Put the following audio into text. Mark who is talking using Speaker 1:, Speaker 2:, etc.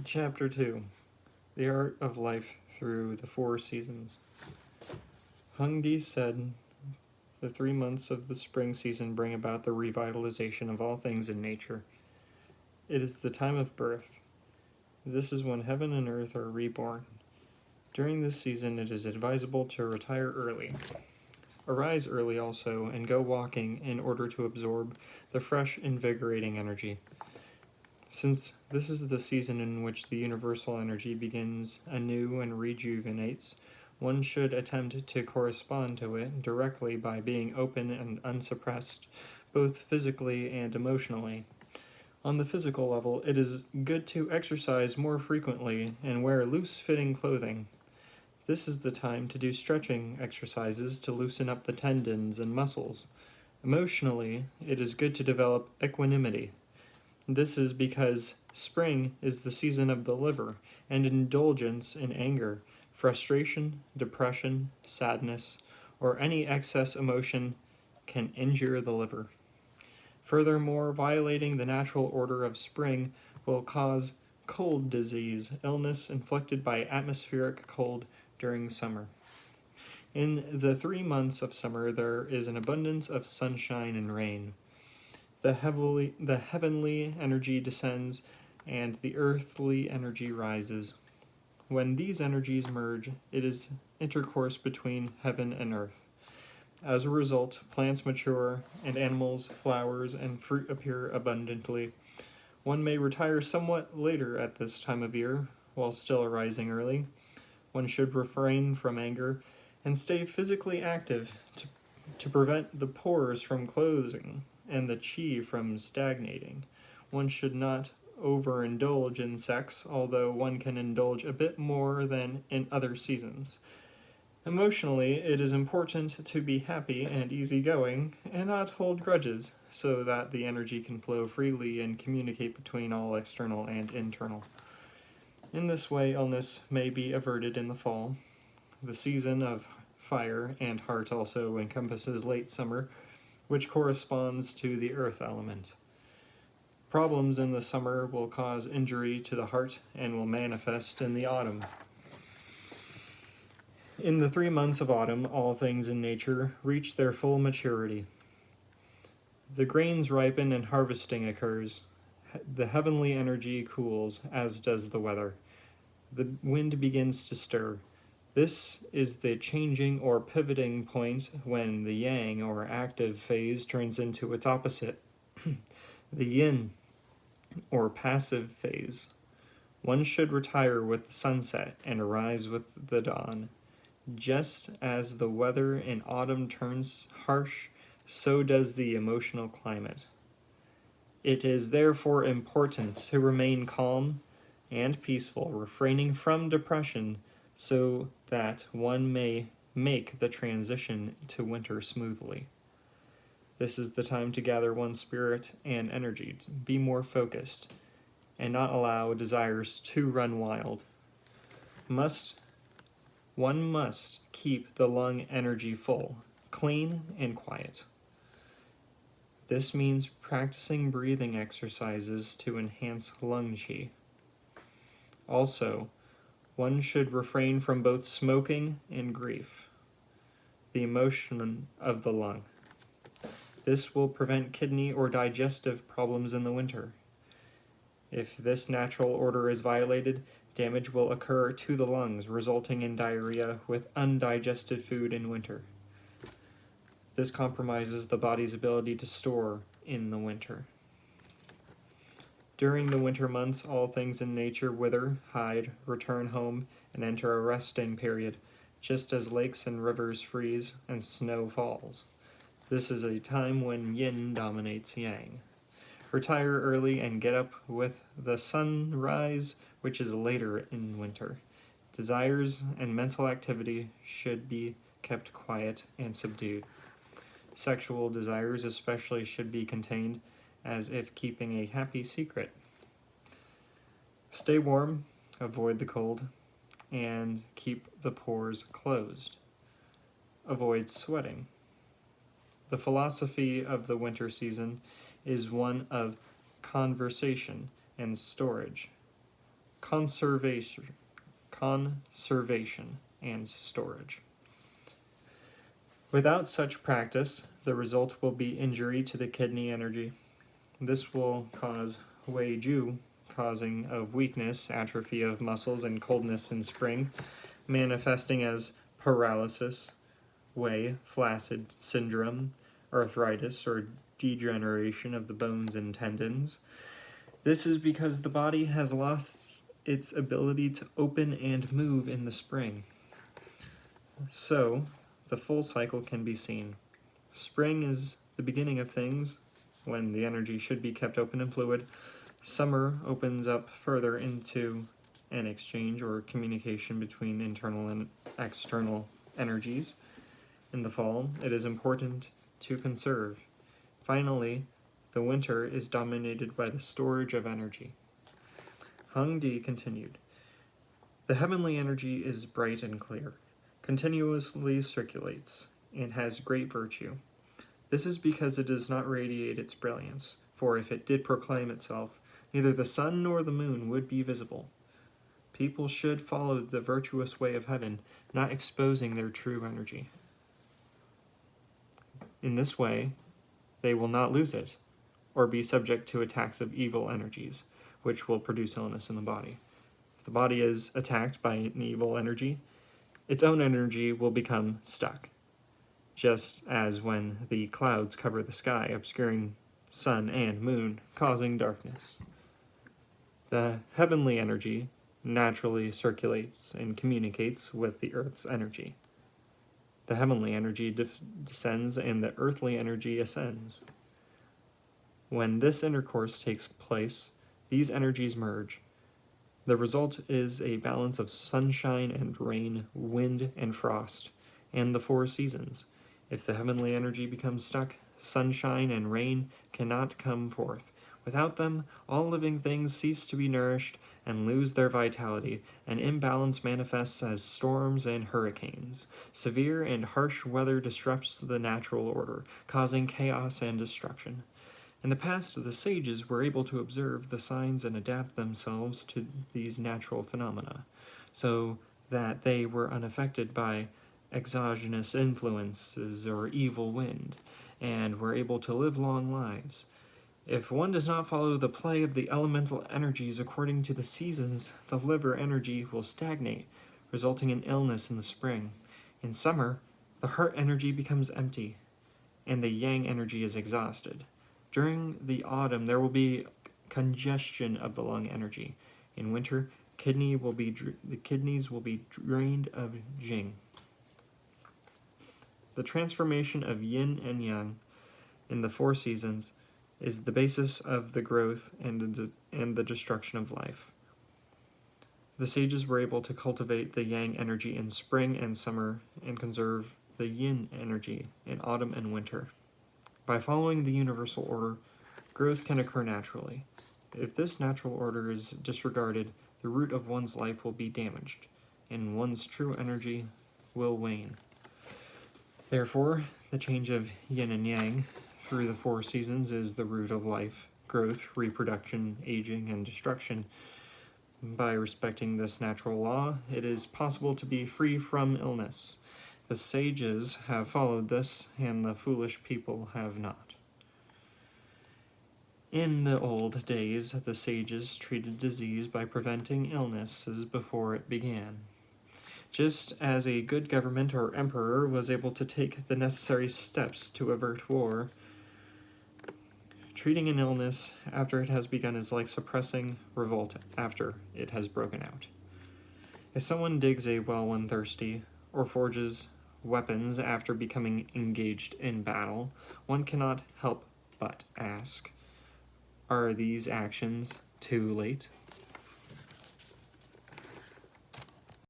Speaker 1: Chapter 2: The Art of Life Through the Four Seasons. Hungdi said, the 3 months of the spring season bring about the revitalization of all things in nature. It is the time of birth. This is when heaven and earth are reborn. During this season, it is advisable to retire early. Arise early also, and go walking in order to absorb the fresh, invigorating energy. Since this is the season in which the universal energy begins anew and rejuvenates, one should attempt to correspond to it directly by being open and unsuppressed, both physically and emotionally. On the physical level, it is good to exercise more frequently and wear loose-fitting clothing. This is the time to do stretching exercises to loosen up the tendons and muscles. Emotionally, it is good to develop equanimity. This is because spring is the season of the liver, and indulgence in anger, frustration, depression, sadness, or any excess emotion can injure the liver. Furthermore, violating the natural order of spring will cause cold disease, illness inflicted by atmospheric cold during summer. In the 3 months of summer, there is an abundance of sunshine and rain. The heavenly energy descends, and the earthly energy rises. When these energies merge, it is intercourse between heaven and earth. As a result, plants mature, and animals, flowers, and fruit appear abundantly. One may retire somewhat later at this time of year, while still arising early. One should refrain from anger and stay physically active to prevent the pores from closing and the chi from stagnating. One should not overindulge in sex, although one can indulge a bit more than in other seasons. Emotionally, it is important to be happy and easygoing and not hold grudges, so that the energy can flow freely and communicate between all external and internal. In this way, illness may be averted in the fall. The season of fire and heart also encompasses late summer, which corresponds to the earth element. Problems in the summer will cause injury to the heart and will manifest in the autumn. In the 3 months of autumn, all things in nature reach their full maturity. The grains ripen and harvesting occurs. The heavenly energy cools, as does the weather. The wind begins to stir. This is the changing or pivoting point when the yang, or active phase, turns into its opposite, the yin, or passive phase. One should retire with the sunset and arise with the dawn. Just as the weather in autumn turns harsh, so does the emotional climate. It is therefore important to remain calm and peaceful, refraining from depression, so that one may make the transition to winter smoothly. This is the time to gather one's spirit and energy, to be more focused, and not allow desires to run wild. One must keep the lung energy full, clean, and quiet. This means practicing breathing exercises to enhance lung qi. Also, one should refrain from both smoking and grief, the emotion of the lung. This will prevent kidney or digestive problems in the winter. If this natural order is violated, damage will occur to the lungs, resulting in diarrhea with undigested food in winter. This compromises the body's ability to store in the winter. During the winter months, all things in nature wither, hide, return home, and enter a resting period, just as lakes and rivers freeze and snow falls. This is a time when yin dominates yang. Retire early and get up with the sunrise, which is later in winter. Desires and mental activity should be kept quiet and subdued. Sexual desires especially should be contained, as if keeping a happy secret. Stay warm, avoid the cold, and keep the pores closed. Avoid sweating. The philosophy of the winter season is one of conversation and storage. conservation and storage. Without such practice, the result will be injury to the kidney energy. This will cause Wei Ju, causing of weakness, atrophy of muscles, and coldness in spring, manifesting as paralysis, Wei flaccid syndrome, arthritis, or degeneration of the bones and tendons. This is because the body has lost its ability to open and move in the spring. So, the full cycle can be seen. Spring is the beginning of things, when the energy should be kept open and fluid. Summer opens up further into an exchange or communication between internal and external energies. In the fall, it is important to conserve. Finally, the winter is dominated by the storage of energy. Hung Di continued, the heavenly energy is bright and clear, continuously circulates, and has great virtue. This is because it does not radiate its brilliance, for if it did proclaim itself, neither the sun nor the moon would be visible. People should follow the virtuous way of heaven, not exposing their true energy. In this way, they will not lose it, or be subject to attacks of evil energies, which will produce illness in the body. If the body is attacked by an evil energy, its own energy will become stuck, just as when the clouds cover the sky, obscuring sun and moon, causing darkness. The heavenly energy naturally circulates and communicates with the earth's energy. The heavenly energy descends and the earthly energy ascends. When this intercourse takes place, these energies merge. The result is a balance of sunshine and rain, wind and frost, and the four seasons. If the heavenly energy becomes stuck, sunshine and rain cannot come forth. Without them, all living things cease to be nourished and lose their vitality. An imbalance manifests as storms and hurricanes. Severe and harsh weather disrupts the natural order, causing chaos and destruction. In the past, the sages were able to observe the signs and adapt themselves to these natural phenomena, so that they were unaffected by exogenous influences or evil wind, and were able to live long lives. If one does not follow the play of the elemental energies according to the seasons, the liver energy will stagnate, resulting in illness in the spring. In summer, the heart energy becomes empty, and the yang energy is exhausted. During the autumn, there will be congestion of the lung energy. In winter, the kidneys will be drained of jing. The transformation of yin and yang in the four seasons is the basis of the growth and the destruction of life. The sages were able to cultivate the yang energy in spring and summer and conserve the yin energy in autumn and winter. By following the universal order, growth can occur naturally. If this natural order is disregarded, the root of one's life will be damaged, and one's true energy will wane. Therefore, the change of yin and yang through the four seasons is the root of life, growth, reproduction, aging, and destruction. By respecting this natural law, it is possible to be free from illness. The sages have followed this, and the foolish people have not. In the old days, the sages treated disease by preventing illnesses before it began. Just as a good government or emperor was able to take the necessary steps to avert war, treating an illness after it has begun is like suppressing revolt after it has broken out. If someone digs a well when thirsty, or forges weapons after becoming engaged in battle, one cannot help but ask, are these actions too late?